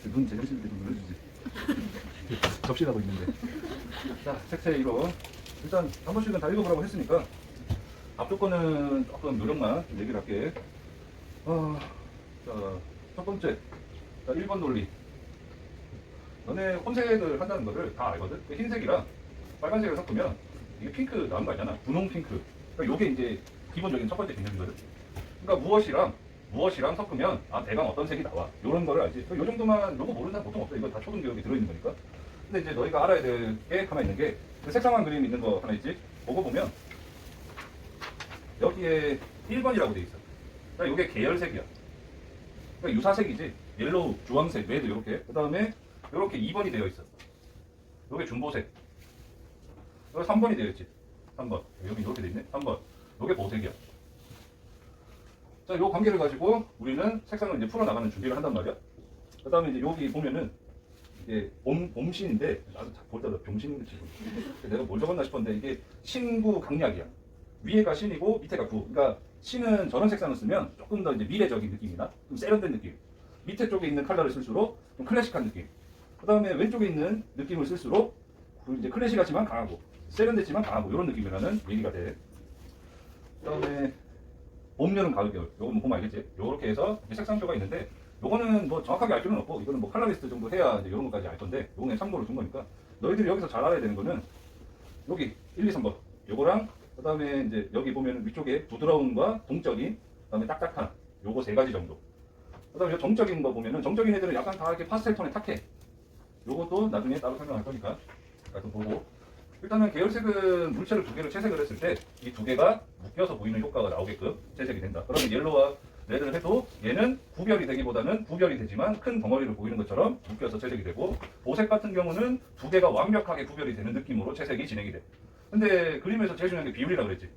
눈 제정신일 때좀 눌러주지. 접시라고 있는데. 자, 색채 1호. 일단 한 번씩은 다 읽어보라고 했으니까 앞쪽 거는 조금 요령만 얘기를 할게. 자, 첫 번째. 자, 1번 논리. 너네 혼색을 한다는 거를 다 알거든? 흰색이랑 빨간색을 섞으면 이게 핑크 나온 거 알잖아. 분홍 핑크. 그러니까 요게 이제 기본적인 첫 번째 개념이거든. 그러니까 무엇이랑 섞으면 아 대강 어떤 색이 나와. 요런 거를 알지. 요 정도만 요거 모르는 사람 보통 없어. 이거 다 초등교육에 들어있는 거니까. 근데 이제 너희가 알아야 될 게 하나 있는 게 그 색상한 그림 있는 거 하나 있지. 그거 보면 여기에 1번이라고 돼 있어. 그러니까 요게 계열색이야. 그러니까 유사색이지. 옐로우, 주황색, 레드 이렇게. 그 다음에 이렇게 2번이 되어 있어. 요게 중보색. 여기 3번이 되어 있지. 3번. 여기 이렇게 되어 있네. 3번. 요게 보색이야. 자, 요 관계를 가지고 우리는 색상을 이제 풀어나가는 준비를 한단 말이야. 그 다음에 이제 여기 보면은 이게 봄신인데, 나도 볼 때마다 병신인 거지. 내가 뭘 적었나 싶었는데 이게 신구 강약이야. 위에가 신이고 밑에가 구. 그러니까 신은 저런 색상을 쓰면 조금 더 이제 미래적인 느낌이나 좀 세련된 느낌. 밑에 쪽에 있는 컬러를 쓸수록 좀 클래식한 느낌. 그 다음에 왼쪽에 있는 느낌을 쓸수록 이제 클래식하지만 강하고 세련됐지만 강하고 이런 느낌이라는 얘기가 돼. 그 다음에 봄, 여름, 가을, 겨울. 요거 보면 알겠지? 요렇게 해서 색상표가 있는데 요거는 뭐 정확하게 알 필요는 없고 이거는 뭐 컬러리스트 정도 해야 이제 이런 것까지 알 건데 요거는 참고로 준 거니까 너희들이 여기서 잘 알아야 되는 거는 여기 1, 2, 3번 요거랑 그 다음에 이제 여기 보면 위쪽에 부드러움과 동적인 그 다음에 딱딱한 요거 세 가지 정도. 그 다음에 정적인 거 보면은 정적인 애들은 약간 다 이렇게 파스텔 톤에 탁해. 요것도 나중에 따로 설명할 거니까 좀 보고. 일단은 계열색은 물체를 두 개를 채색을 했을 때 이 두 개가 묶여서 보이는 효과가 나오게끔 채색이 된다. 그러면 옐로우와 레드를 해도 얘는 구별이 되기보다는 구별이 되지만 큰 덩어리로 보이는 것처럼 묶여서 채색이 되고, 보색 같은 경우는 두 개가 완벽하게 구별이 되는 느낌으로 채색이 진행이 돼. 근데 그림에서 제일 중요한 게 비율이라고 그랬지.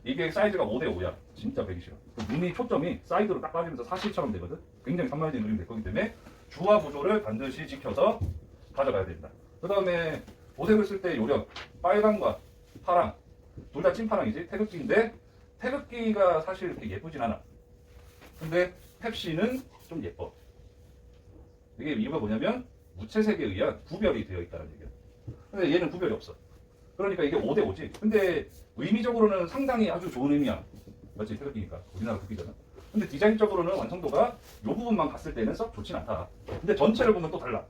이게 사이즈가 5대5야. 진짜 배기 싫어. 눈이 초점이 사이드로 딱 빠지면서 사실처럼 되거든. 굉장히 산만해진 그림이 될 거기 때문에 주화 구조를 반드시 지켜서 가져가야 된다. 그 다음에 보색을 쓸 때 요령, 빨강과 파랑 둘 다 찐파랑이지. 태극기인데 태극기가 사실 그렇게 예쁘진 않아. 근데 펩시는 좀 예뻐. 이게 이유가 뭐냐면 무채색에 의한 구별이 되어 있다는 얘기야. 근데 얘는 구별이 없어. 그러니까 이게 5대5지. 근데 의미적으로는 상당히 아주 좋은 의미야. 맞지? 태극기니까. 우리나라 국기잖아. 근데 디자인적으로는 완성도가 요 부분만 갔을 때는 썩 좋진 않다. 근데 전체를 보면 또 달라.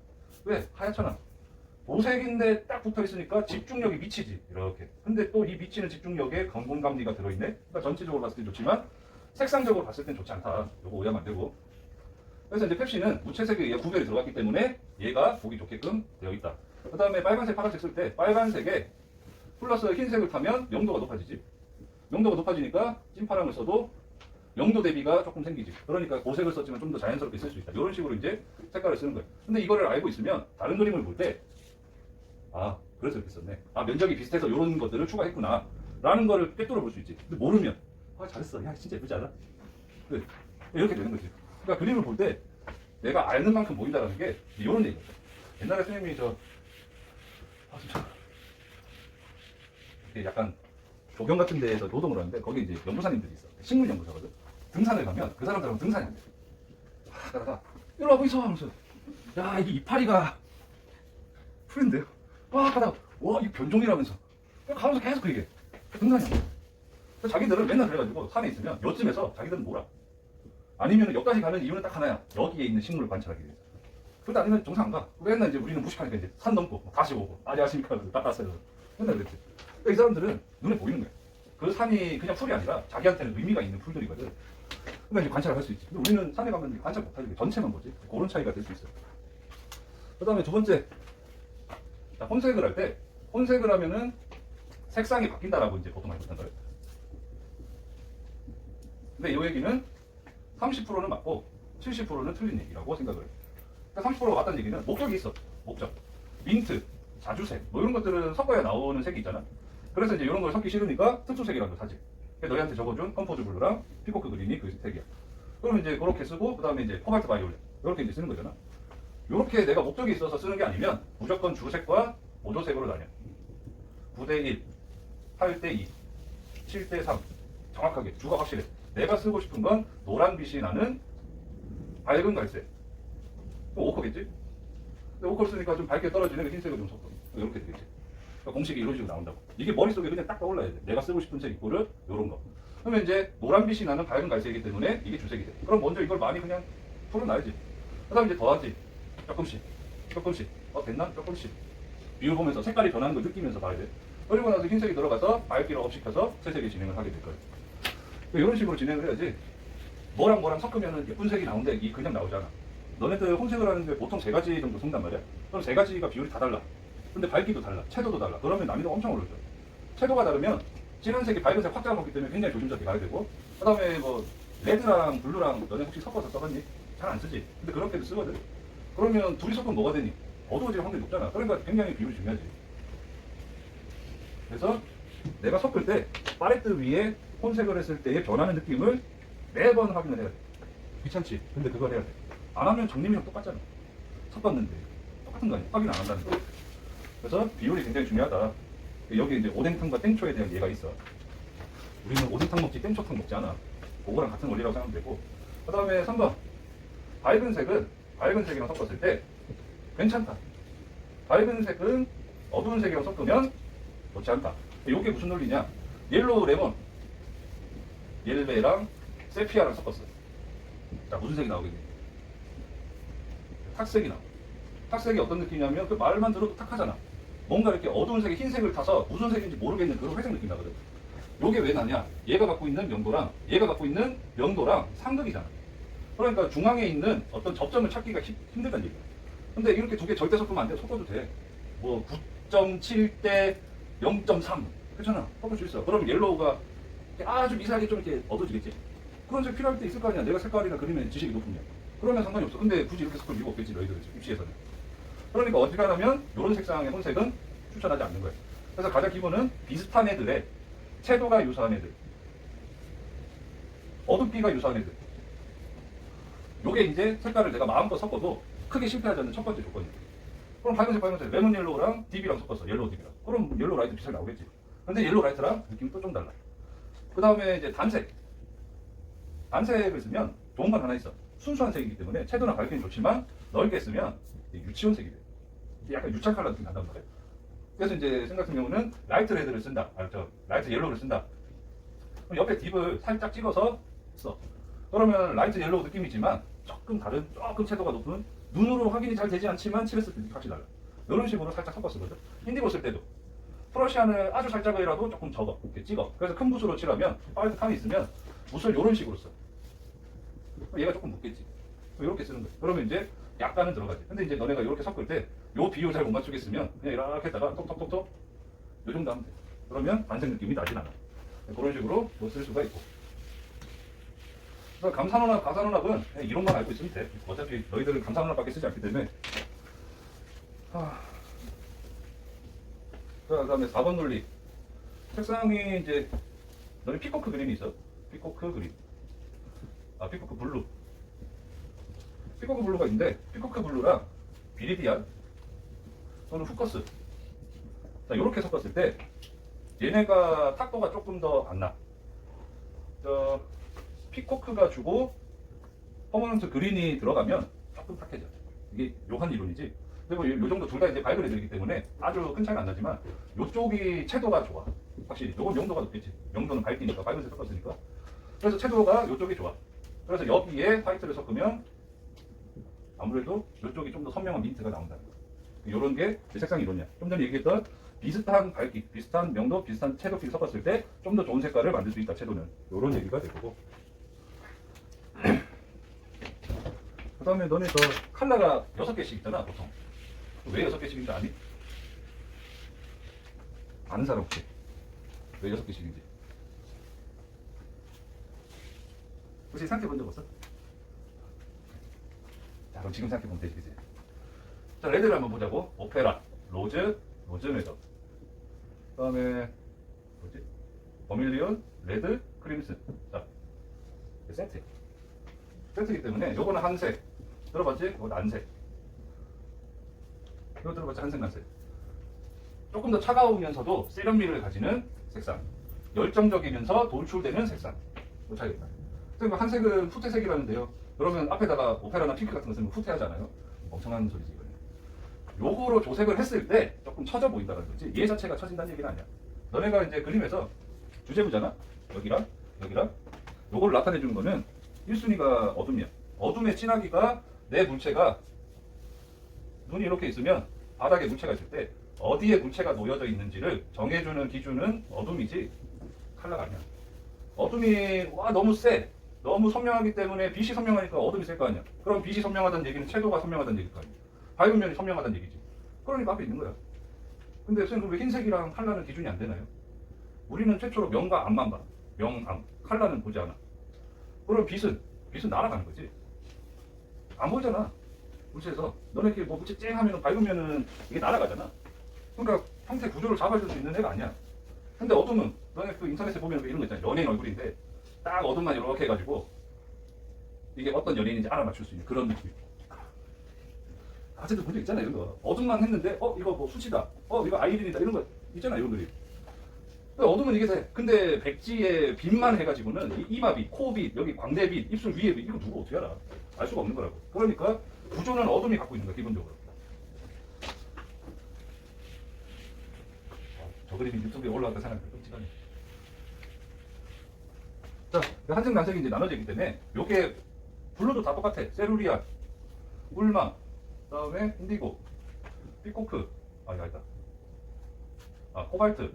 왜? 하얗잖아. 보색인데 딱 붙어 있으니까 집중력이 미치지. 이렇게. 근데 또 이 미치는 집중력에 건공감리가 들어있네. 그러니까 전체적으로 봤을 때 좋지만 색상적으로 봤을 땐 좋지 않다. 요거 오해하면 안 되고. 그래서 이제 펩시는 무채색에 의해 구별이 들어갔기 때문에 얘가 보기 좋게끔 되어 있다. 그 다음에 빨간색, 파란색 쓸 때 빨간색에 플러스 흰색을 타면 명도가 높아지지. 명도가 높아지니까 찐파랑을 써도 명도 대비가 조금 생기지. 그러니까 고색을 썼지만 좀 더 자연스럽게 쓸 수 있다. 이런 식으로 이제 색깔을 쓰는 거예요. 근데 이거를 알고 있으면 다른 그림을 볼 때 아, 그래서 이렇게 썼네. 아, 면적이 비슷해서 이런 것들을 추가했구나. 라는 거를 꿰뚫어 볼 수 있지. 근데 모르면 아, 잘했어. 야, 진짜 예쁘지 않아? 그래. 이렇게 되는 거지. 그러니까 그림을 볼 때 내가 아는 만큼 보인다는 게 이런 얘기였어. 옛날에 선생님이 진짜 약간 조경 같은 데에서 노동을 하는데 거기 이제 연구사님들이 있어. 식물연구사거든. 등산을 가면 그 사람들은 등산이 안 돼. 가다가 일로 와 보이소 하면서 야, 이게 이파리가 풀인데요. 와, 가다가 와, 이 변종이라면서 가면서 계속 그 얘기해. 등산이 안 돼. 자기들은 맨날 그래가지고 산에 있으면 요쯤에서 자기들은 놀아. 아니면 여기까지 가는 이유는 딱 하나야. 여기에 있는 식물을 관찰하기 위해서. 그런데 아니면 정상 안 가. 맨날 이제 우리는 무식하니까 이제 산 넘고 다시 오고 안녕하십니까 하면서 닦았어요. 맨날 그랬지. 그러니까 이 사람들은 눈에 보이는 거야. 그 산이 그냥 풀이 아니라 자기한테는 의미가 있는 풀들이거든. 그러니까 이제 관찰을 할 수 있지. 근데 우리는 산에 가면 관찰 못하지. 전체만 보지. 그런 차이가 될 수 있어요. 그 다음에 두 번째. 자, 혼색을 할 때, 혼색을 하면은 색상이 바뀐다라고 이제 보통 알고 있단 말이에요. 근데 이 얘기는 30%는 맞고 70%는 틀린 얘기라고 생각을 해요. 그러니까 30%가 맞다는 얘기는 목적이 있어. 목적. 민트, 자주색, 뭐 이런 것들은 섞어야 나오는 색이 있잖아. 그래서 이제 이런 걸 섞기 싫으니까 특수색이라는 걸 사지. 그래서 너희한테 적어준 컴포즈 블루랑 피코크 그린이 그 색이야. 그러면 이제 그렇게 쓰고, 그 다음에 이제 코발트 바이올렛. 이렇게 이제 쓰는 거잖아. 이렇게 내가 목적이 있어서 쓰는 게 아니면 무조건 주색과 보조색으로 나뉘어. 9대1, 8대2, 7대3. 정확하게 주가 확실해. 내가 쓰고 싶은 건 노란빛이 나는 밝은 갈색. 그럼 오커겠지? 근데 오커를 쓰니까 좀 밝게 떨어지는 흰색을 좀 섞어. 이렇게 되겠지. 그러니까 공식이 이런 식으로 나온다고. 이게 머릿속에 그냥 딱 떠올라야 돼. 내가 쓰고 싶은 색 이꼴을 요런 거. 그러면 이제 노란빛이 나는 밝은 갈색이기 때문에 이게 주색이 돼. 그럼 먼저 이걸 많이 그냥 풀어놔야지. 그 다음에 이제 더하지. 조금씩. 조금씩. 됐나? 조금씩. 비율 보면서 색깔이 변하는 걸 느끼면서 봐야 돼. 그리고 나서 흰색이 들어가서 밝기를 업시켜서 새색의 진행을 하게 될 거예요. 이런 식으로 진행을 해야지. 뭐랑 뭐랑 섞으면 예쁜 색이 나오는데 이게 그냥 나오잖아. 너네들 혼색을 하는데 보통 3가지 정도 섞단 말이야. 그럼 3가지가 비율이 다 달라. 근데 밝기도 달라. 채도도 달라. 그러면 난이도가 엄청 오르죠. 채도가 다르면 진한색이 밝은색 확 잡아먹기 때문에 굉장히 조심스럽게 가야 되고, 그 다음에 뭐 레드랑 블루랑 너네 혹시 섞어서 써봤니? 잘 안 쓰지. 근데 그렇게도 쓰거든. 그러면 둘이 섞으면 뭐가 되니? 어두워질 확률이 높잖아. 그러니까 굉장히 비율이 중요하지. 그래서 내가 섞을 때 팔레트 위에 혼색을 했을 때의 변하는 느낌을 매번 확인을 해야 돼. 귀찮지? 근데 그걸 해야 돼. 안 하면 정림이랑 똑같잖아. 섞었는데 똑같은 거 아니야? 확인 안 한다는 거. 그래서 비율이 굉장히 중요하다. 여기 이제 오뎅탕과 땡초에 대한 예가 있어. 우리는 오뎅탕 먹지 땡초탕 먹지 않아. 그거랑 같은 원리라고 생각하면 되고. 그 다음에 3번. 밝은 색은 밝은 색이랑 섞었을 때 괜찮다. 밝은 색은 어두운 색이랑 섞으면 좋지 않다. 이게 무슨 논리냐? 옐로우 레몬, 옐베랑 세피아랑 섞었어. 자, 무슨 색이 나오겠니? 탁색이 나와. 탁색이 어떤 느낌이냐면 그 말만 들어도 탁하잖아. 뭔가 이렇게 어두운 색에 흰색을 타서 무슨 색인지 모르겠는 그런 회색 느낌 나거든. 요게 왜 나냐? 얘가 갖고 있는 명도랑 얘가 갖고 있는 명도랑 상극이잖아. 그러니까 중앙에 있는 어떤 접점을 찾기가 힘들다는 얘기야. 근데 이렇게 두 개 절대 섞으면 안 돼. 섞어도 돼. 뭐 9.7대 0.3 괜찮아. 섞을 수 있어. 그럼 옐로우가 아주 미세하게 좀 이렇게 어두워지겠지. 그런 색 필요할 때 있을 거 아니야. 내가 색깔이나 그림에 지식이 높으면. 그러면 상관이 없어. 근데 굳이 이렇게 섞을 이유가 없겠지. 너희들 입시에서는. 그러니까 어지간하면 이런 색상의 혼색은 추천하지 않는 거예요. 그래서 가장 기본은 비슷한 애들의 채도가 유사한 애들, 어둡기가 유사한 애들. 요게 이제 색깔을 내가 마음껏 섞어도 크게 실패하지 않는 첫 번째 조건이에요. 그럼 밝은색, 레몬 옐로우랑 딥이랑 섞었어. 옐로우 딥이랑. 그럼 옐로우 라이트 비슷하게 나오겠지. 근데 옐로우 라이트랑 느낌이 또 좀 달라. 그 다음에 이제 단색. 단색을 쓰면 좋은 건 하나 있어. 순수한 색이기 때문에 채도나 밝기는 좋지만 넓게 쓰면 유치원 색이 돼. 약간 유치한 컬러 느낌이 난단 말이에요. 그래서 이제 생 같은 경우는 라이트 레드를 쓴다. 라이트 옐로우를 쓴다. 그럼 옆에 딥을 살짝 찍어서 써. 그러면 라이트 옐로우 느낌이지만 조금 다른, 조금 채도가 높은, 눈으로 확인이 잘 되지 않지만 칠했을 때 확실히 달라. 이런 식으로 살짝 섞어 쓰거든. 인디고 쓸 때도 프러시안을 아주 살짝이라도 조금 적어. 이렇게 찍어. 그래서 큰 붓으로 칠하면 팔레트 칸이 있으면 붓을 이런 식으로 써. 얘가 조금 묻겠지. 이렇게 쓰는 거야. 그러면 이제 약간은 들어가지. 근데 이제 너네가 이렇게 섞을 때 요 비율 잘 못 맞추겠으면 그냥 이렇게 했다가 톡톡톡톡 요 정도 하면 돼. 그러면 반색 느낌이 나진 않아. 그런 식으로 뭐 쓸 수가 있고. 그래서 감산원합, 가산원합은 그냥 이론만 알고 있으면 돼. 어차피 너희들은 감산원합밖에 쓰지 않기 때문에. 자, 그 다음에 4번 논리. 색상이 이제 너희 피코크 그림이 있어. 피코크 그림. 피코크 블루. 피코크 블루가 있는데 피코크 블루랑 비리디안 또는 후커스. 자, 이렇게 섞었을 때 얘네가 탁도가 조금 더 안 나. 피코크가 주고 퍼머넌트 그린이 들어가면 조금 탁해져. 이게 묘한 이론이지. 그리고 요 정도 둘 다 이제 밝은 애들이기 때문에 아주 큰 차이는 안 나지만 요쪽이 채도가 좋아. 확실히. 요건 명도가 높겠지. 명도는 밝기니까, 밝은색 섞었으니까. 그래서 채도가 요쪽이 좋아. 그래서 여기에 화이트를 섞으면 아무래도 요쪽이 좀 더 선명한 민트가 나온다는 거야. 요런 게 색상 이론이야. 좀 전에 얘기했던 비슷한 밝기, 비슷한 명도, 비슷한 채도끼리 섞었을 때 좀 더 좋은 색깔을 만들 수 있다, 채도는. 요런 얘기가 될 거고. 그 다음에 너네 저 컬러가 6개씩 있잖아, 보통. 왜 6개씩인지 아니? 아는 사람 혹시? 왜 6개씩인지? 혹시 생각해 본 적 없어? 자, 그럼 지금 생각해 보면 되지, 그치? 자, 레드를 한번 보자고. 오페라, 로즈, 로즈메더. 그 다음에, 뭐지? 버밀리온, 레드, 크림슨. 자, 세트. 세트이기 때문에, 요거는 한색. 들어봤지? 이건 난색. 이거 들어봤지? 한색, 난색. 조금 더 차가우면서도 세련미를 가지는 색상. 열정적이면서 돌출되는 색상. 그 차이입니다. 한색은 후퇴색이라는데요. 그러면 앞에다가 오페라나 핑크 같은 거 쓰면 후퇴하잖아요. 멍청한 소리지 이거는. 요거로 조색을 했을 때 조금 처져 보인다는 거지 얘 자체가 처진다는 얘기는 아니야. 너네가 이제 그림에서 주제부잖아. 여기랑 여기랑 요거를 나타내 주는 거는 1순위가 어둠이야. 어둠의 진하기가 내 물체가 눈이 이렇게 있으면 바닥에 물체가 있을 때 어디에 물체가 놓여져 있는지를 정해주는 기준은 어둠이지 칼라가 아니야. 어둠이 와 너무 세 너무 선명하기 때문에 빛이 선명하니까 어둠이 셀 거 아니야. 그럼 빛이 선명하다는 얘기는 채도가 선명하다는 얘기일 거 아니야. 밝은 면이 선명하다는 얘기지. 그러니까 앞에 있는 거야. 근데 선생님 왜 흰색이랑 칼라는 기준이 안 되나요? 우리는 최초로 명과 암만 봐. 명, 암. 칼라는 보지 않아. 그럼 빛은 날아가는 거지. 안 보이잖아. 물체에서. 너네끼리 뭐 물체 쨍 하면 밝으면은 이게 날아가잖아. 그러니까 형태 구조를 잡아줄 수 있는 애가 아니야. 근데 어둠은 너네 그 인터넷에 보면 이런 거 있잖아. 연예인 얼굴인데 딱 어둠만 이렇게 해가지고 이게 어떤 연예인인지 알아맞출 수 있는 그런 느낌. 아직도 본 적 있잖아 이런 거. 어둠만 했는데 이거 뭐 수치다. 이거 아이린이다 이런 거 있잖아 이런 그림. 어둠은 이게 돼. 근데 백지에 빛만 해가지고는 이마빛, 코빛, 여기 광대빛, 입술 위에 빛 이거 누가 어떻게 알아? 알 수가 없는 거라고. 그러니까 구조는 어둠이 갖고 있는 거야 기본적으로. 저 그림이 유튜브에 올라왔다 생각하니까 끔찍하네. 자, 한색 난색이 이제 나눠져 있기 때문에 요게 블루도 다 똑같아. 세루리아, 울마, 그다음에 인디고, 피코크, 있다. 코발트,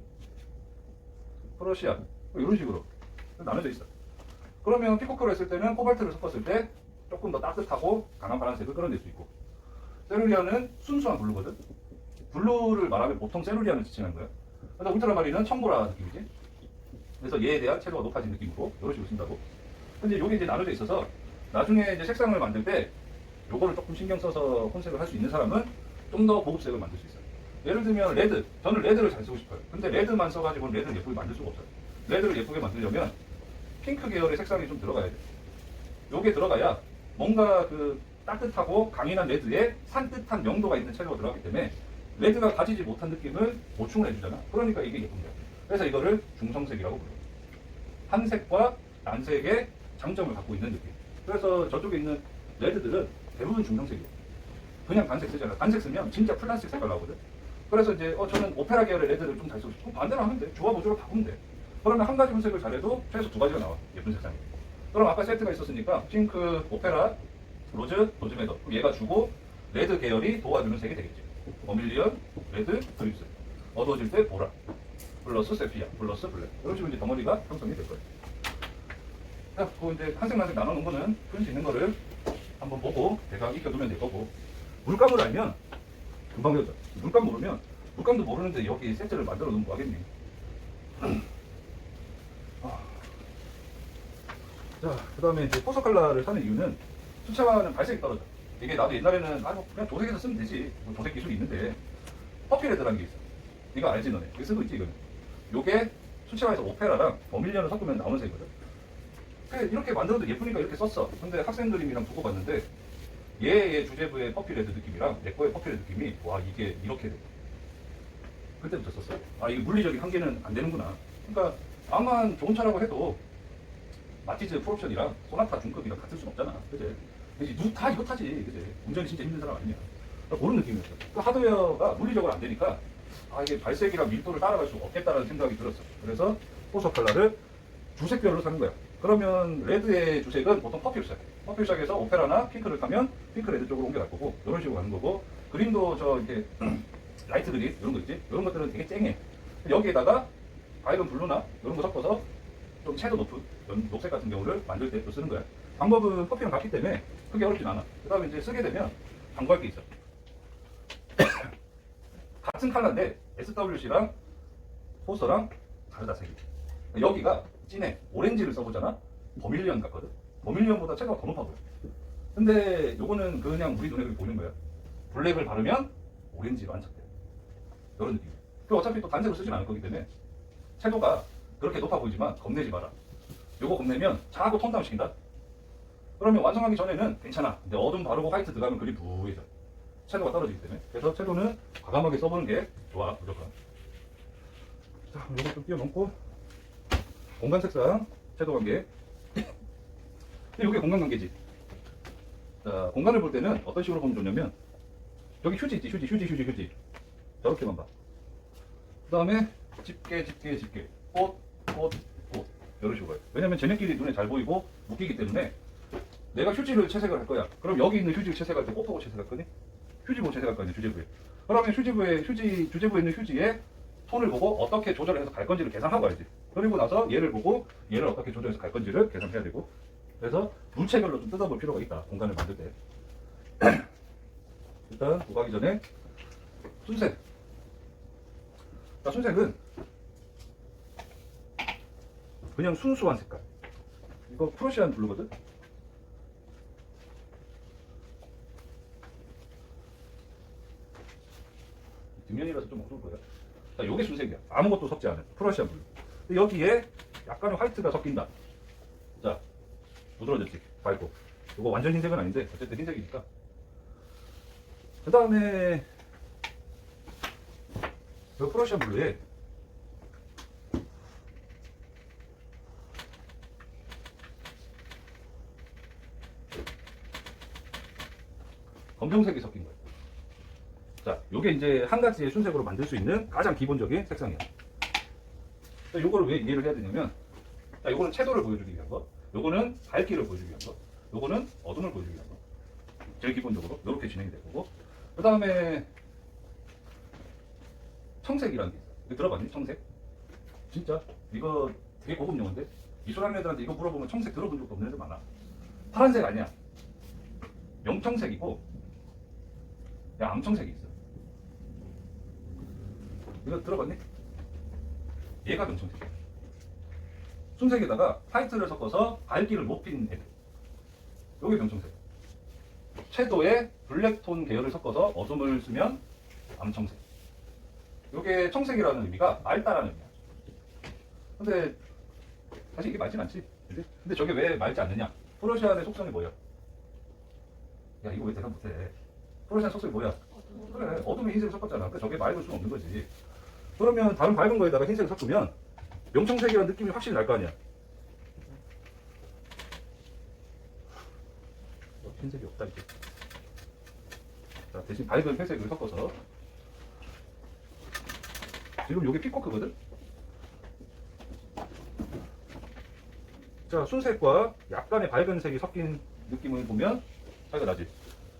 프러시아 이런 식으로 나눠져 있어. 그러면 피코크로 했을 때는 코발트를 섞었을 때 조금 더 따뜻하고 강한 파란색을 끌어낼 수 있고, 세루리아는 순수한 블루거든. 블루를 말하면 보통 세루리아는 지칭하는 거야. 그래서 울트라마린은 청보라 느낌이지. 그래서 얘에 대한 채도가 높아진 느낌으로 이런 식으로 쓴다고. 근데 요게 이제 나눠져 있어서 나중에 이제 색상을 만들 때 요거를 조금 신경 써서 혼색을 할 수 있는 사람은 좀 더 고급색을 만들 수 있어요. 예를 들면 레드, 저는 레드를 잘 쓰고 싶어요. 근데 레드만 써가지고는 레드를 예쁘게 만들 수가 없어요. 레드를 예쁘게 만들려면 핑크 계열의 색상이 좀 들어가야 돼. 요게 들어가야 뭔가 그 따뜻하고 강인한 레드에 산뜻한 명도가 있는 채도가 들어가기 때문에 레드가 가지지 못한 느낌을 보충을 해주잖아. 그러니까 이게 예쁜 거야. 그래서 이거를 중성색이라고 불러요. 한색과 난색의 장점을 갖고 있는 느낌. 그래서 저쪽에 있는 레드들은 대부분 중성색이에요. 그냥 단색 쓰잖아. 단색 쓰면 진짜 플라스틱 색깔 나오거든. 그래서 이제 저는 오페라 계열의 레드를 좀 잘 쓰고 싶고 반대로 하면 돼. 조화 보조로 바꾸면 돼. 그러면 한 가지 혼색을 잘해도 최소 두 가지가 나와. 예쁜 색상이. 그럼 아까 세트가 있었으니까 핑크, 오페라, 로즈, 로즈메더. 그럼 얘가 주고 레드 계열이 도와주는 색이 되겠지. 버밀리언, 레드, 그립스. 어두워질 때 보라. 플러스 세피아, 플러스 블랙. 이런 식으로 이제 덩어리가 형성이 될 거예요. 자, 그 이제 한색 난색 나눠놓은 거는 풀 수 있는 거를 한번 보고 대강 익혀두면 될 거고, 물감을 알면 금방 배우죠. 물감 모르면 물감도 모르는데 여기 세트를 만들어 놓으면 뭐 하겠니? 자, 그 다음에 이제 포서 컬러를 사는 이유는 수채화는 발색이 떨어져. 이게 나도 옛날에는 그냥 조색해서 쓰면 되지. 뭐 조색 기술이 있는데 퍼피레드라는 게 있어. 이거 알지 너네? 이거 쓰고 있지 이거는. 요게 수채화에서 오페라랑 버밀리언을 섞으면 나오는 색이거든. 이렇게 만들어도 예쁘니까 이렇게 썼어. 근데 학생 그림이랑 두고 봤는데 얘의 주제부의 퍼피레드 느낌이랑 내 거의 퍼피레드 느낌이 와 이게 이렇게 돼. 그때부터 썼어. 이게 물리적인 한계는 안 되는구나. 그러니까 암만 좋은 차라고 해도 마티즈 프로옵션이랑 소나타 중급이랑 같을 순 없잖아. 그치? 다 이거 타지. 그치? 운전이 진짜 힘든 사람 아니냐. 그러니까 그런 느낌이었어. 그 하드웨어가 물리적으로 안 되니까 이게 발색이랑 밀도를 따라갈 수 없겠다라는 생각이 들었어. 그래서 포서 컬러를 주색별로 사는 거야. 그러면 레드의 주색은 보통 퍼플색. 퍼플색에서 오페라나 핑크를 타면 핑크 레드 쪽으로 옮겨갈 거고, 이런 식으로 가는 거고, 그림도 이렇게 라이트 그린 이런 거 있지? 이런 것들은 되게 쨍해. 여기에다가 밝은 블루나 이런 거 섞어서 좀 채도 높은 녹색 같은 경우를 만들 때 또 쓰는 거야. 방법은 커피랑 같기 때문에 크게 어렵진 않아. 그 다음에 이제 쓰게 되면 강구할 게 있어. 같은 컬러인데 SWC랑 포서랑 다르다 색이. 여기가 진해. 오렌지를 써보잖아. 버밀리언 같거든. 버밀리언보다 채도가 더 높아 보여. 근데 요거는 그냥 우리 눈에 보이는 거야. 블랙을 바르면 오렌지로 안착돼. 이런 느낌. 그리고 어차피 또 단색을 쓰진 않을 거기 때문에 채도가 그렇게 높아 보이지만 겁내지 마라. 요거 겁내면 자꾸 톤 다운 시킨다. 그러면 완성하기 전에는 괜찮아. 근데 어둠 바르고 화이트 들어가면 그리 부해져. 채도가 떨어지기 때문에. 그래서 채도는 과감하게 써보는 게 좋아, 무조건. 자, 요거 좀 띄워놓고 공간 색상, 채도 관계. 이게 공간 관계지. 자, 공간을 볼 때는 어떤 식으로 보면 좋냐면 여기 휴지 있지, 휴지. 저렇게만 봐. 그 다음에 집게, 꽃, 이런 식으로 봐요. 왜냐면 쟤네끼리 눈에 잘 보이고 묶이기 때문에 내가 휴지를 채색을 할 거야. 그럼 여기 있는 휴지를 채색할 때 꽃하고 채색할 거니? 휴지 보고 채색할 거 아니야, 주제부에. 그러면 주제부에 있는 휴지에 톤을 보고 어떻게 조절을 해서 갈 건지를 계산하고 가야지. 그리고 나서 얘를 보고 얘를 어떻게 조절해서 갈 건지를 계산해야 되고. 그래서 물체별로 좀 뜯어볼 필요가 있다, 공간을 만들 때. 일단 오가기 전에 순색. 자, 순색은 그냥 순수한 색깔. 이거 프로시안 블루거든? 뒷면이라서 좀 어두울 거야. 자, 요게 순색이야. 아무것도 섞지 않은 프로시안 블루. 근데 여기에 약간의 화이트가 섞인다. 자, 부드러졌지? 밝고. 이거 완전 흰색은 아닌데 어쨌든 흰색이니까. 그 다음에 이 프로시안 블루에 검정색이 섞인 거예요. 자, 요게 이제 한 가지의 순색으로 만들 수 있는 가장 기본적인 색상이야. 자, 요거를 왜 이해를 해야 되냐면, 자, 요거는 채도를 보여주기 위한 거, 요거는 밝기를 보여주기 위한 거, 요거는 어둠을 보여주기 위한 거. 제일 기본적으로 이렇게 진행이 될 거고, 그 다음에 청색이라는 게 있어. 이거 들어봤니? 청색? 진짜 이거 되게 고급 용어인데 미술하는 애들한테 이거 물어보면 청색 들어본 적도 없는 애들 많아. 파란색 아니야. 명청색이고, 야, 암청색이 있어. 이거 들어봤니? 얘가 명청색이야. 순색에다가 화이트를 섞어서 밝기를 높인 애들. 요게 명청색. 채도에 블랙톤 계열을 섞어서 어둠을 쓰면 암청색. 요게 청색이라는 의미가 맑다라는 의미야. 근데 사실 이게 맑진 않지. 그치? 근데 저게 왜 맑지 않느냐? 프로시안의 속성이 뭐야? 야, 이거 왜 대답 못해? 프로시안 속성이 뭐야? 그래, 어둠에 흰색을 섞었잖아. 그러니까 저게 맑을 수는 없는 거지. 그러면 다른 밝은 거에다가 흰색을 섞으면 명청색이라는 느낌이 확실히 날 거 아니야. 흰색이 없다 이제. 자, 대신 밝은 회색을 섞어서. 지금 요게 피코크거든? 자, 순색과 약간의 밝은 색이 섞인 느낌을 보면 차이가 나지.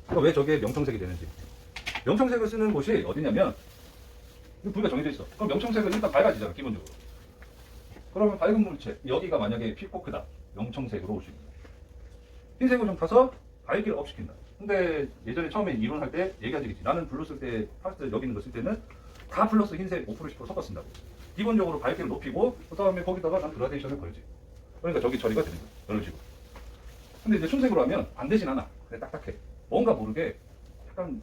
그러니까 왜 저게 명청색이 되는지. 명청색을 쓰는 곳이 어디냐면 부위가 정해져 있어. 그럼 명청색은 일단 밝아지잖아, 기본적으로. 그러면 밝은 물체, 여기가 만약에 피코크다, 명청색으로 올 수 있다. 흰색을 좀 타서 밝기를 업시킨다. 근데 예전에 처음에 이론할 때 얘기한 적이 있지. 나는 블루 쓸 때, 파스텔 여기 있는 거 쓸 때는 다 플러스 흰색 5% 10% 섞어 쓴다고. 기본적으로 밝기를 높이고 그 다음에 거기다가 난 그라데이션을 걸지. 그러니까 저기 처리가 되는 거야. 이런 식으로. 근데 이제 순색으로 하면 안 되진 않아. 그래, 딱딱해. 뭔가 모르게 약간,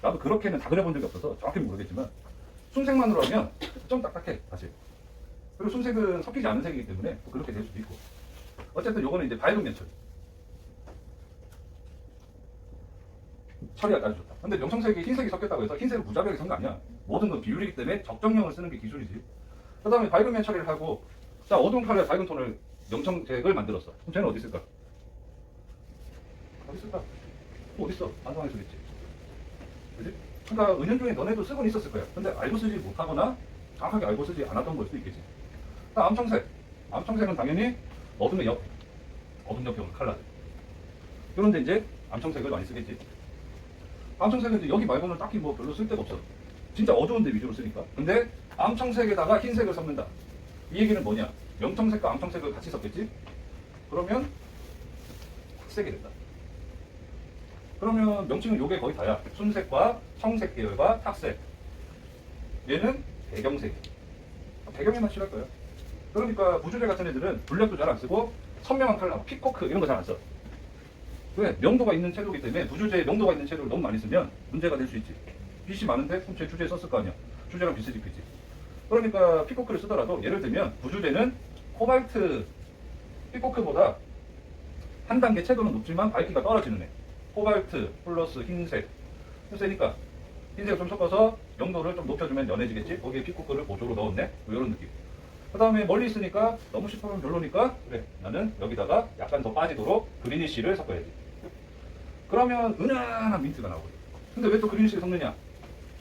나도 그렇게는 다 그려본 적이 없어서 정확히는 모르겠지만 순색만으로 하면 좀 딱딱해, 사실. 그리고 순색은 섞이지 않은 색이기 때문에 그렇게 될 수도 있고. 어쨌든 요거는 이제 밝은 면 처리. 처리가 아주 좋다. 근데 명청색이 흰색이 섞였다고 해서 흰색을 무자비하게 쓴 거 아니야. 모든 건 비율이기 때문에 적정량을 쓰는 게 기술이지. 그 다음에 밝은 면 처리를 하고, 자, 어두운 컬러의 밝은 톤을 명청색을 만들었어. 그럼 쟤는 어디 있을까? 어디 있을까? 어디 있어? 안상에 쓰겠지. 그지? 그러니까 은연중에 너네도 쓰곤 있었을 거야. 근데 알고 쓰지 못하거나 정확하게 알고 쓰지 않았던 걸 수도 있겠지. 그다음 암청색. 암청색은 당연히 어둠의 옆, 어둠 옆에 오는 컬러들. 그런데 이제 암청색을 많이 쓰겠지. 암청색은 이제 여기 말고는 딱히 뭐 별로 쓸 데가 없어. 진짜 어두운 데 위주로 쓰니까. 근데 암청색에다가 흰색을 섞는다. 이 얘기는 뭐냐? 명청색과 암청색을 같이 섞겠지? 그러면 탁색이 된다. 그러면 명칭은 요게 거의 다야. 순색과 청색 계열과 탁색. 얘는 배경색. 배경에만 칠할 거야. 그러니까 무주제 같은 애들은 블랙도 잘 안 쓰고 선명한 컬러, 피코크 이런 거 잘 안 써. 왜? 명도가 있는 채도이기 때문에 무주제에 명도가 있는 채도를 너무 많이 쓰면 문제가 될 수 있지. 빛이 많은데 그럼 제 주제에 썼을 거 아니야. 주제랑 빛이 있겠지. 그러니까 피코크를 쓰더라도 예를 들면 무주제는 코발트 피코크보다 한 단계 채도는 높지만 밝기가 떨어지는 애. 코발트 플러스 흰색. 흰색이니까 흰색을 좀 섞어서 명도를 좀 높여주면 연해지겠지. 거기에 피코크를 보조로 넣었네. 뭐 이런 느낌. 그 다음에 멀리 있으니까 너무 짙으면 별로니까 그래, 나는 여기다가 약간 더 빠지도록 그리니쉬를 섞어야지. 그러면 은은한 민트가 나오거든. 근데 왜 또 그린이시를 섞느냐?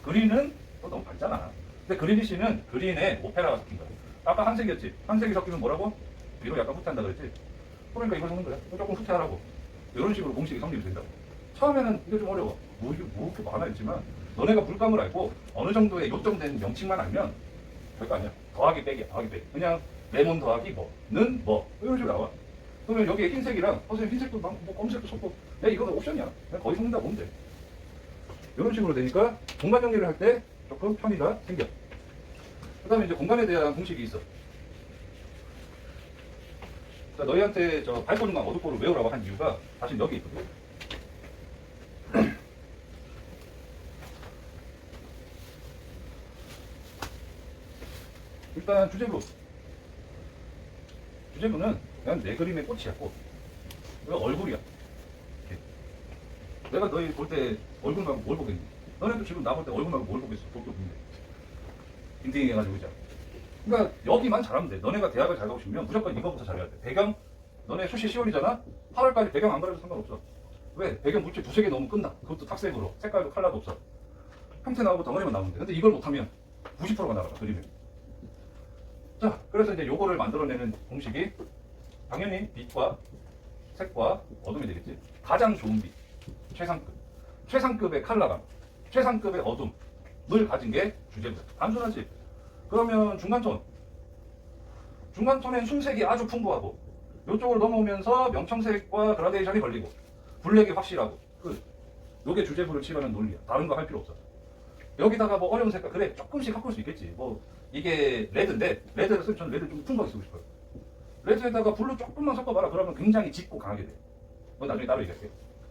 그린은 또 너무 밝잖아. 근데 그린이시는 그린에 오페라가 섞인 거야. 아까 한색이었지? 한색이 섞이면 뭐라고? 위로 약간 후퇴한다 그랬지? 그러니까 이걸 섞는 거야. 조금 후퇴하라고. 이런 식으로 공식이 성립이 된다고. 처음에는 이게 좀 어려워. 이게 뭐 이렇게 많아 있지만 너네가 물감을 알고 어느 정도의 요점된 명칭만 알면 별거 아니야. 더하기 빼기야. 더하기 빼기. 그냥 레몬 더하기 뭐는 뭐 이런 식으로 나와. 그러면 여기에 흰색이랑 선생님 흰색도 막 뭐 검색도 섞고 야 이거는 옵션이야. 그냥 거의 섞는다 보면 돼. 이런 식으로 되니까 공간 정리를 할 때 조금 편의가 생겨. 그 다음에 이제 공간에 대한 공식이 있어. 자, 너희한테 저 밝고 중간 어둡고를 외우라고 한 이유가 사실 여기 있거든. 일단 주제부. 주제부는 그냥 내 그림의 꽃이야, 꽃. 이거 얼굴이야. 이렇게. 내가 너희 볼 때 얼굴 말고 뭘 보겠니? 너네도 지금 나 볼 때 얼굴 말고 뭘 보겠어? 볼게 없는데. 딩딩 해가지고 있잖아. 그러니까 여기만 잘하면 돼. 너네가 대학을 잘 가고 싶으면 무조건 이거부터 잘해야 돼. 배경, 너네 수시 10월이잖아? 8월까지 배경 안 그려도 상관없어. 왜? 배경 물질 두세 개 넣으면 끝나. 그것도 탁색으로. 색깔도 컬러도 없어. 형태 나오고 덩어리만 나오면 돼. 근데 이걸 못하면 90%가 나가, 그림에. 자, 그래서 이제 요거를 만들어내는 공식이 당연히 빛과 색과 어둠이 되겠지. 가장 좋은 빛, 최상급. 최상급의 컬러감, 최상급의 어둠을 가진 게 주제부야. 단순하지. 그러면 중간톤. 중간톤엔 순색이 아주 풍부하고 이쪽으로 넘어오면서 명청색과 그라데이션이 걸리고 블랙이 확실하고 요게 주제부를 칠하는 논리야. 다른 거 할 필요 없어. 여기다가 뭐 어려운 색깔 그래 조금씩 바꿀 수 있겠지. 뭐 이게 레드인데 레드를 쓰면 저는 레드 좀 풍부하게 쓰고 싶어요. 레드에다가 블루 조금만 섞어봐라. 그러면 굉장히 짙고 강하게 돼. 뭐 나중에 따로 얘기할게.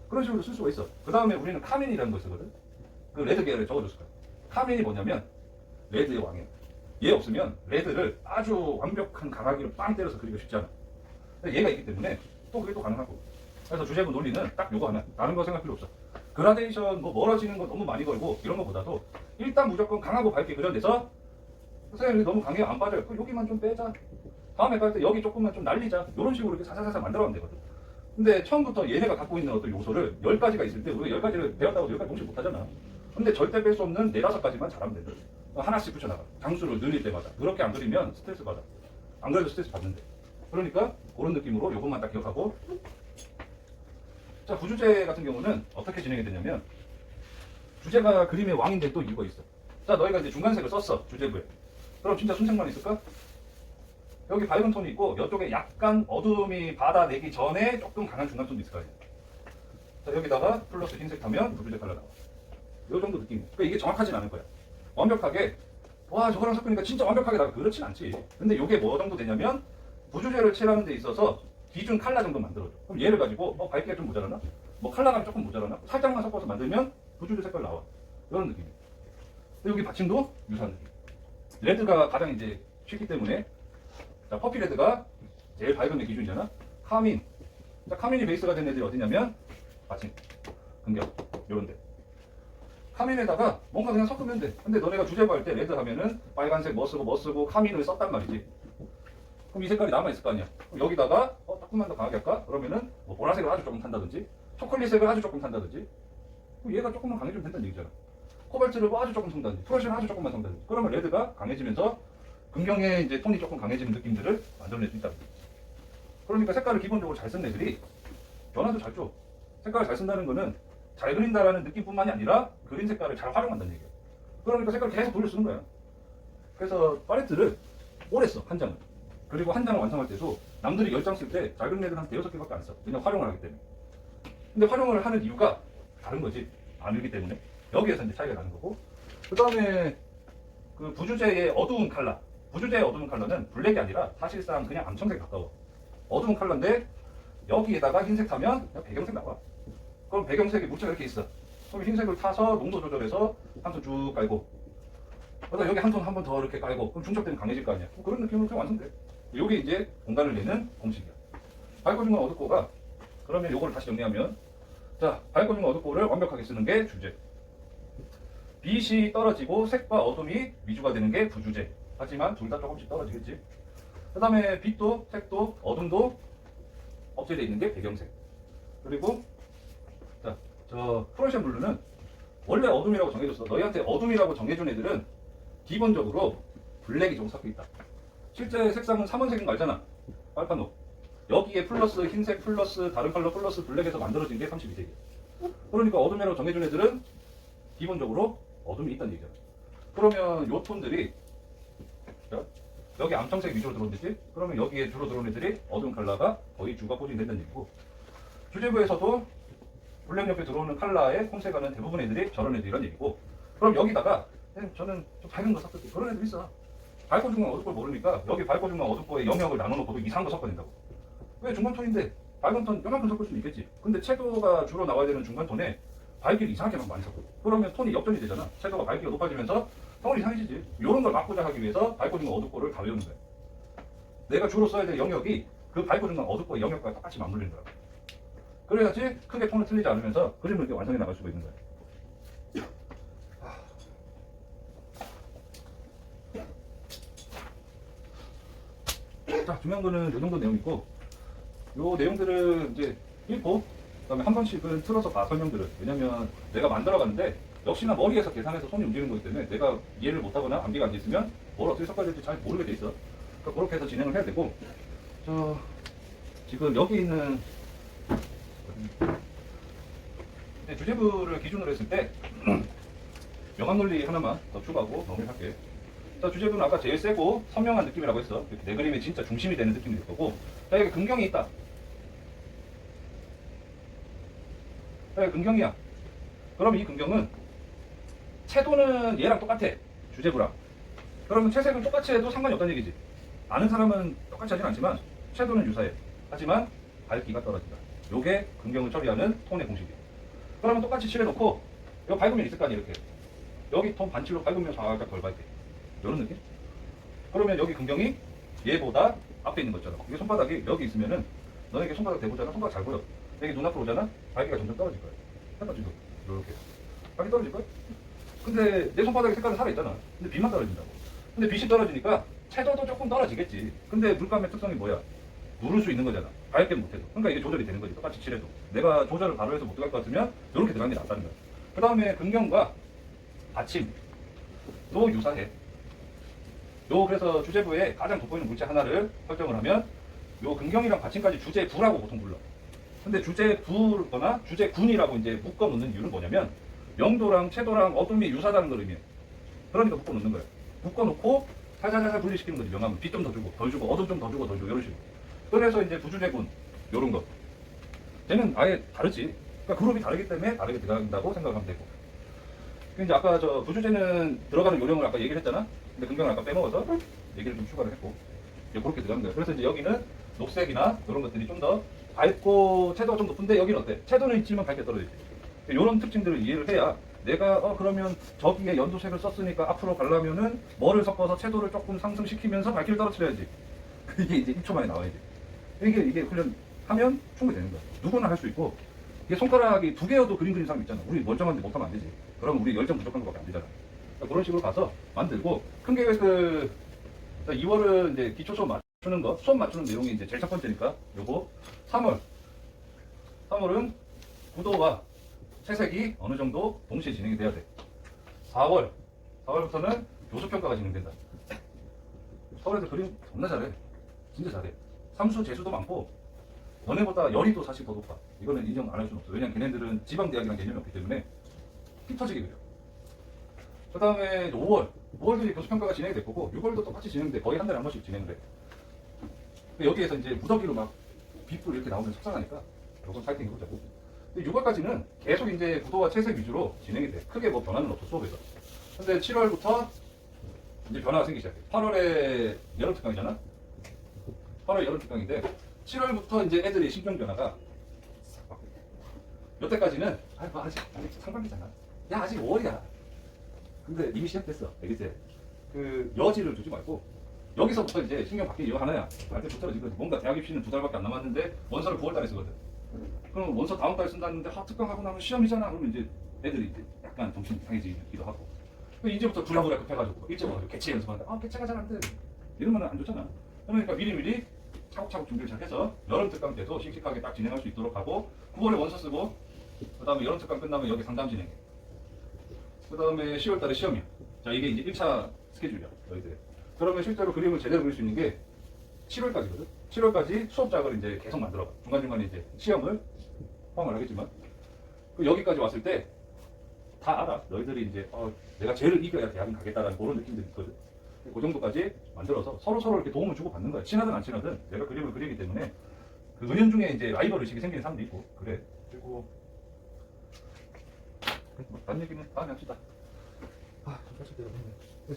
그런 식으로 쓸 수가 있어. 그 다음에 우리는 카민이라는 걸 쓰거든. 그 레드 계열에 적어줬을 거야. 카민이 뭐냐면 레드의 왕이야. 얘 없으면 레드를 아주 완벽한 강하기로 빵 때려서 그리기가 쉽지 않아. 근데 얘가 있기 때문에 또 그게 또 가능하고. 그래서 주제부 논리는 딱 요거 하나. 다른 거 생각 필요 없어. 그라데이션 뭐 멀어지는 거 너무 많이 걸고 이런 거보다도 일단 무조건 강하고 밝게 그려내서 선생님 너무 강해요 안 빠져요. 그럼 여기만 좀 빼자. 다음에 깔 때 여기 조금만 좀 날리자. 이런 식으로 이렇게 사사사사 만들어가면 되거든. 근데 처음부터 얘네가 갖고 있는 어떤 요소를 10가지가 있을 때 우리가 10가지를 배웠다고 10가지 동시에 못하잖아. 근데 절대 뺄 수 없는 4, 5가지만 잘하면 되거든. 하나씩 붙여나가. 장수를 늘릴 때마다. 그렇게 안 그리면 스트레스 받아. 안 그래도 스트레스 받는데. 그러니까 그런 느낌으로 요것만 딱 기억하고. 자, 부주제 같은 경우는 어떻게 진행이 되냐면 주제가 그림의 왕인데 또 이유가 있어. 자, 너희가 이제 중간색을 썼어. 주제부에. 그럼 진짜 순색만 있을까? 여기 밝은 톤이 있고 이쪽에 약간 어둠이 받아내기 전에 조금 강한 중간톤도 있을 거 아니야. 자, 여기다가 플러스 흰색 하면 부주제 컬러 나와. 요 정도 느낌이야. 그러니까 이게 정확하진 않을 거야. 완벽하게 와 저거랑 섞으니까 진짜 완벽하게 나가. 그렇진 않지. 근데 이게 뭐 정도 되냐면 부주제를 칠하는 데 있어서 기준 컬러 정도 만들어줘. 그럼 얘를 가지고 밝기가 좀 모자라나? 뭐 컬러감이 조금 모자라나? 살짝만 섞어서 만들면 부주제 색깔 나와. 이런 느낌이야. 근데 여기 받침도 유사한 느낌. 레드가 가장 이제 쉽기 때문에 자, 퍼피 레드가 제일 밝은 게 기준이잖아. 카민. 자, 카민이 베이스가 된 애들이 어디냐면 받침, 근경 요런데. 카민에다가 뭔가 그냥 섞으면 돼. 근데 너네가 주제부 할 때 레드 하면은 빨간색 뭐 쓰고 카민을 썼단 말이지. 그럼 이 색깔이 남아있을 거 아니야. 그럼 여기다가 조금만 더 강하게 할까? 그러면은 뭐 보라색을 아주 조금 탄다든지 초콜릿색을 아주 조금 탄다든지 그럼 얘가 조금만 강해지면 된다는 얘기잖아. 코발트를 뭐 아주 조금 섞다든지 프로시를 아주 조금만 섞다든지 그러면 레드가 강해지면서 금경의 이제 톤이 조금 강해지는 느낌들을 만들어낼 수 있다. 그러니까 색깔을 기본적으로 잘 쓴 애들이 변화도 잘 줘. 색깔을 잘 쓴다는 거는 잘 그린다라는 느낌뿐만이 아니라 그린 색깔을 잘 활용한다는 얘기야. 그러니까 색깔을 계속 돌려 쓰는 거야. 그래서 팔레트를 오래 써, 한 장을. 그리고 한 장을 완성할 때도 남들이 10장 쓸 때 잘 그린 애들은 한 6개밖에 안 써. 그냥 활용을 하기 때문에. 근데 활용을 하는 이유가 다른 거지. 안 읽기 때문에. 여기에서 이제 차이가 나는 거고. 그 다음에 그 부주제의 어두운 컬러. 부주제의 어두운 컬러는 블랙이 아니라 사실상 그냥 암청색 가까워. 어두운 컬러인데 여기에다가 흰색 타면 그냥 배경색 나와. 그럼 배경색이 물체가 이렇게 있어. 그럼 흰색을 타서 농도 조절해서 한 톤 쭉 깔고 그다음 여기 한 톤 한 번 더 이렇게 깔고 그럼 중첩되면 강해질 거 아니야. 그런 느낌으로 그냥 완성돼. 요게 이제 공간을 내는 공식이야. 밝고 중간 어둡고가 그러면 요거를 다시 정리하면 자, 밝고 중간 어둡고를 완벽하게 쓰는 게 주제. 빛이 떨어지고 색과 어둠이 위주가 되는 게 부주제. 하지만 둘 다 조금씩 떨어지겠지. 그 다음에 빛도 색도 어둠도 억제되어 있는 게 배경색. 그리고 자 저 프로시안 블루는 원래 어둠이라고 정해줬어. 너희한테 어둠이라고 정해준 애들은 기본적으로 블랙이 좀 섞여 있다. 실제 색상은 3원색인 거 알잖아. 빨판도. 여기에 플러스 흰색 플러스 다른 컬러 플러스 블랙에서 만들어진 게 32색이야. 그러니까 어둠이라고 정해준 애들은 기본적으로 어둠이 있다는 얘기잖아. 그러면 요 톤들이 여기 암청색 위주로 들어오는지 그러면 여기에 주로 들어오는 애들이 어두운 컬러가 거의 주가 포진이 된다는 얘기고, 주제부에서도 블랙 옆에 들어오는 컬러에 홈색하는 대부분 애들이 저런 애들이란 얘기고, 그럼 여기다가 저는 좀 밝은 거 섞을게요. 그런 애들 있어. 밝고 중간 어둡고 모르니까 여기 밝고 중간 어둡고의 영역을 나눠놓고도 이상한 거 섞어야 된다고. 왜 중간톤인데 밝은 톤 요만큼 섞을 수는 있겠지. 근데 채도가 주로 나와야 되는 중간톤에 밝기를 이상하게 막 많이 섞어. 그러면 톤이 역전이 되잖아. 채도가 밝기가 높아지면서 톤이 이상해지지. 이런 걸 막고자 하기 위해서 밝고 중간 어둡고를 다 외우는 거야. 내가 주로 써야 될 영역이 그 밝고 중간 어둡고의 영역과 똑같이 맞물리는 거야. 그래야지 크게 톤을 틀리지 않으면서 그림을 이렇게 완성해 나갈 수가 있는 거야. 자, 중요한 거는 이 정도 내용이고, 요 내용들은 이제 읽고, 그 다음에 한 번씩은 틀어서 봐, 설명들을. 왜냐면 내가 만들어가는데, 역시나 머리에서 계산해서 손이 움직이는 거기 때문에 내가 이해를 못하거나 암기가 안 돼 있으면 뭘 어떻게 섞어야 될지 잘 모르게 돼 있어. 그러니까 그렇게 해서 진행을 해야 되고, 지금 여기 있는 주제부를 기준으로 했을 때, 명확 논리 하나만 더 추가하고 넘어갈게. 자, 주제부는 아까 제일 세고 선명한 느낌이라고 했어. 내 그림의 진짜 중심이 되는 느낌이 될 거고, 자, 여기 근경이 있다. 자, 여기 근경이야. 그럼 이 근경은 채도는 얘랑 똑같아. 주제부랑. 그러면 채색을 똑같이 해도 상관이 없다는 얘기지. 아는 사람은 똑같이 하진 않지만 채도는 유사해. 하지만 밝기가 떨어진다. 요게 근경을 처리하는 톤의 공식이야. 그러면 똑같이 칠해놓고 이거 밝으면 있을 거 아니야. 이렇게 여기 톤 반칠로 밝으면 살짝 덜 밝게. 이런 느낌? 그러면 여기 근경이 얘보다 앞에 있는 거 있잖아. 이게 손바닥이 여기 있으면은 너에게 손바닥 대보잖아. 손바닥 잘 보여. 여기 눈앞으로 오잖아. 밝기가 점점 떨어질 거야. 해봐 지금 이렇게 밝기 떨어질 거야. 근데 내 손바닥에 색깔은 살아있잖아. 근데 빛만 떨어진다고. 근데 빛이 떨어지니까 채도도 조금 떨어지겠지. 근데 물감의 특성이 뭐야? 누를 수 있는 거잖아. 밝게 못해도. 그러니까 이게 조절이 되는 거지. 똑같이 칠해도. 내가 조절을 바로 해서 못 들어갈 것 같으면 이렇게 들어가는 게 낫다는 거야. 그 다음에 근경과 받침도 유사해. 그래서 주제부에 가장 돋보이는 물체 하나를 설정을 하면 요 근경이랑 받침까지 주제부라고 보통 불러. 근데 주제부거나 주제군이라고 이제 묶어 놓는 이유는 뭐냐면 명도랑 채도랑 어둠이 유사하다는 걸 의미해. 그러니까 묶어 놓는 거예요. 묶어 놓고 살살살살 분리시키는 거지. 명암은 빛 좀 더 주고 덜 주고 어둠 좀 더 주고 덜 주고 이런 식으로. 그래서 이제 부주제군 요런 거 쟤는 아예 다르지. 그러니까 그룹이 다르기 때문에 다르게 들어간다고 생각하면 되고. 이제 아까 저 부주제는 들어가는 요령을 아까 얘기를 했잖아. 근데 근경을 아까 빼먹어서 얘기를 좀 추가를 했고 그렇게 들어가는 거예요. 그래서 이제 여기는 녹색이나 이런 것들이 좀 더 밝고 채도가 좀 높은데 여기는 어때? 채도는 있지만 밝게 떨어지지. 이런 특징들을 이해를 해야 내가 그러면 저기에 연두색을 썼으니까 앞으로 가려면은 뭐를 섞어서 채도를 조금 상승시키면서 밝기를 떨어뜨려야지. 이게 이제 1초 만에 나와야지. 이게 훈련하면 충분히 되는 거야. 누구나 할 수 있고 이게 손가락이 2개여도 그림 그리는 사람 있잖아. 우리 멀쩡한데 못하면 안 되지. 그러면 우리 열정 부족한 것밖에 안 되잖아. 그러니까 그런 식으로 가서 만들고 큰 계획 2월은 이제 기초 수업 맞추는 거, 수업 맞추는 내용이 이제 제일 첫 번째니까 요거 3월은 구도와 채색이 어느 정도 동시에 진행이 돼야 돼. 4월부터는 교수평가가 진행된다. 서울에서 그림 겁나 잘해. 진짜 잘해. 삼수 재수도 많고 너네보다 열의도 사실 더 높아. 이거는 인정 안 할 수는 없어. 왜냐면 걔네들은 지방대학이랑 개념이 없기 때문에 피 터지게 그려. 그 다음에 5월도 이제 교수평가가 진행이 될 거고 6월도 똑같이 진행돼. 거의 한 달에 한 번씩 진행돼. 여기에서 이제 무더기로 막 빛불 이렇게 나오면 속상하니까 이건 파이팅 해보자고. 6월까지는 계속 이제 구도와 채색 위주로 진행이 돼. 크게 뭐 변화는 없어, 수업에서. 근데 7월부터 이제 변화가 생기기 시작해. 8월에 여름 특강이잖아? 8월 여름 특강인데 7월부터 이제 애들의 신경 변화가 싹 바뀌어. 여태까지는 아직 상반기잖아. 야, 아직 5월이야. 근데 이미 시작됐어. 알겠지? 그 여지를 두지 말고 여기서부터 이제 신경 바뀌는 이유 하나야. 말대 붙어지거든. 뭔가 대학 입시는 2달밖에 안 남았는데 원서를 9월달에 쓰거든. 그럼 원서 다음 달에 쓴다는데 특강하고 나면 시험이잖아. 그러면 이제 애들이 이제 약간 정신 이상해지기도 하고. 이제부터 부랴부랴 급해가지고 일찍 와서 개체 연습하는데 개체가 잘 안 돼. 이러면 안 좋잖아. 그러니까 미리미리 차곡차곡 준비를 시작해서 여름 특강 때도 씩씩하게 딱 진행할 수 있도록 하고 9월에 원서 쓰고 그 다음에 여름 특강 끝나면 여기 상담 진행해. 그 다음에 10월 달에 시험이야. 자, 이게 이제 1차 스케줄이야, 너희들. 그러면 실제로 그림을 제대로 그릴 수 있는 게 7월까지거든? 7월까지 수업작을 이제 계속 만들어봐. 중간중간에 이제 시험을 포함을 하겠지만. 그 여기까지 왔을 때 다 알아. 너희들이 이제, 내가 쟤를 이겨야 대학은 가겠다라는 그런 느낌들이 있거든. 그 정도까지 만들어서 서로 이렇게 도움을 주고 받는 거야. 친하든 안 친하든 내가 그림을 그리기 때문에 그 은연중에 이제 라이벌 의식이 생기는 사람도 있고, 그래. 그리고, 딴 얘기는 다음에 합시다.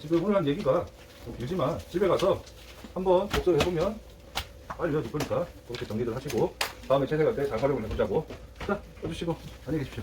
지금 오늘 한 얘기가 좀 길지만 집에 가서 한번 독서를 해보면 빨리 읽어줄 거니까 그렇게 정리들 하시고 다음에 채색할 때 잘 활용을 해보자고. 자, 꺼주시고 안녕히 계십시오.